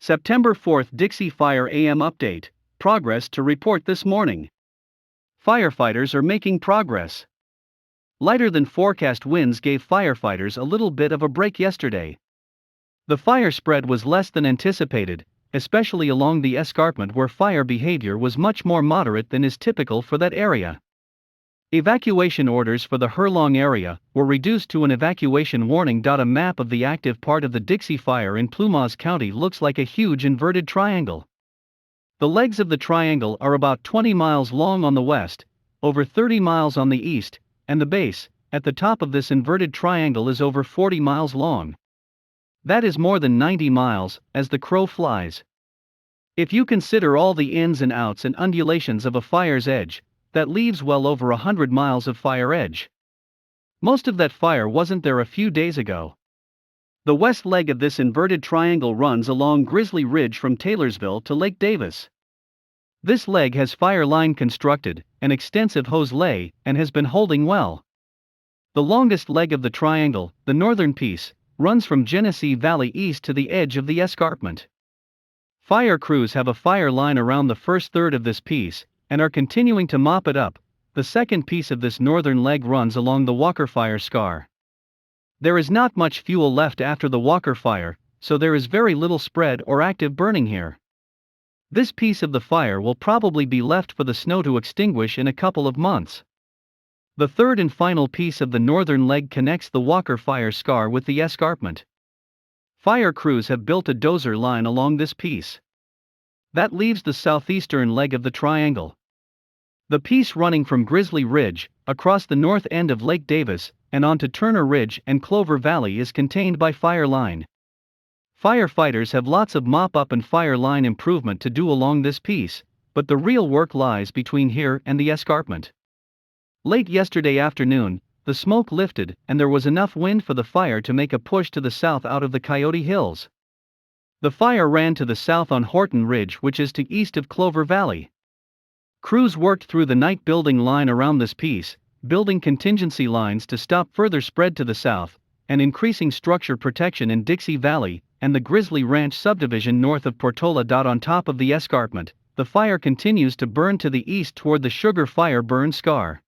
September 4th Dixie Fire AM update, progress to report this morning. Firefighters are making progress. Lighter than forecast winds gave firefighters a little bit of a break yesterday. The fire spread was less than anticipated, especially along the escarpment where fire behavior was much more moderate than is typical for that area. Evacuation orders for the Herlong area were reduced to an evacuation warning. A map of the active part of the Dixie Fire in Plumas County looks like a huge inverted triangle. The legs of the triangle are about 20 miles long on the west, over 30 miles on the east, and the base, at the top of this inverted triangle, is over 40 miles long. That is more than 90 miles, as the crow flies. If you consider all the ins and outs and undulations of a fire's edge, that leaves well over 100 miles of fire edge. Most of that fire wasn't there a few days ago. The west leg of this inverted triangle runs along Grizzly Ridge from Taylorsville to Lake Davis. This leg has fire line constructed, an extensive hose lay, and has been holding well. The longest leg of the triangle, the northern piece, runs from Genesee Valley east to the edge of the escarpment. Fire crews have a fire line around the first third of this piece, and are continuing to mop it up. The second piece of this northern leg runs along the Walker Fire scar. There is not much fuel left after the Walker Fire, so there is very little spread or active burning here. This piece of the fire will probably be left for the snow to extinguish in a couple of months. The third and final piece of the northern leg connects the Walker Fire scar with the escarpment. Fire crews have built a dozer line along this piece. That leaves the southeastern leg of the triangle. The piece running from Grizzly Ridge, across the north end of Lake Davis, and onto Turner Ridge and Clover Valley is contained by fire line. Firefighters have lots of mop-up and fire line improvement to do along this piece, but the real work lies between here and the escarpment. Late yesterday afternoon, the smoke lifted and there was enough wind for the fire to make a push to the south out of the Coyote Hills. The fire ran to the south on Horton Ridge, which is to east of Clover Valley. Crews worked through the night building line around this piece, building contingency lines to stop further spread to the south, and increasing structure protection in Dixie Valley and the Grizzly Ranch subdivision north of Portola. On top of the escarpment, the fire continues to burn to the east toward the Sugar Fire burn scar.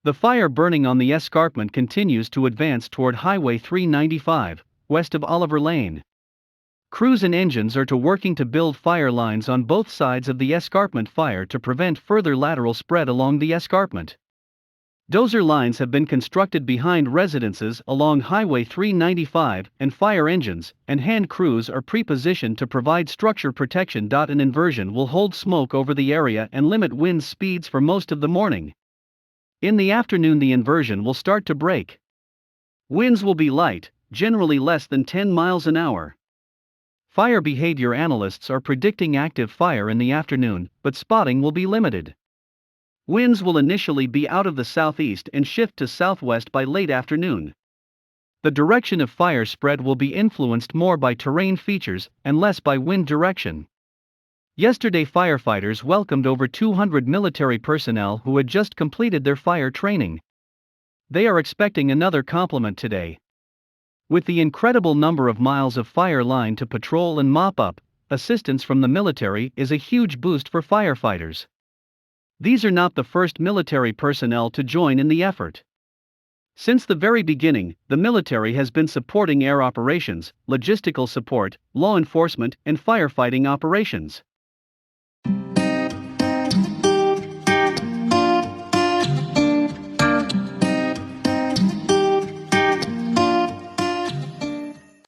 The fire burning on the escarpment continues to advance toward Highway 395, west of Oliver Lane. Crews and engines are working to build fire lines on both sides of the escarpment fire to prevent further lateral spread along the escarpment. Dozer lines have been constructed behind residences along Highway 395, and fire engines and hand crews are pre-positioned to provide structure protection. An inversion will hold smoke over the area and limit wind speeds for most of the morning. In the afternoon, the inversion will start to break. Winds will be light, generally less than 10 miles an hour. Fire behavior analysts are predicting active fire in the afternoon, but spotting will be limited. Winds will initially be out of the southeast and shift to southwest by late afternoon. The direction of fire spread will be influenced more by terrain features and less by wind direction. Yesterday, firefighters welcomed over 200 military personnel who had just completed their fire training. They are expecting another complement today. With the incredible number of miles of fire line to patrol and mop up, assistance from the military is a huge boost for firefighters. These are not the first military personnel to join in the effort. Since the very beginning, the military has been supporting air operations, logistical support, law enforcement, and firefighting operations.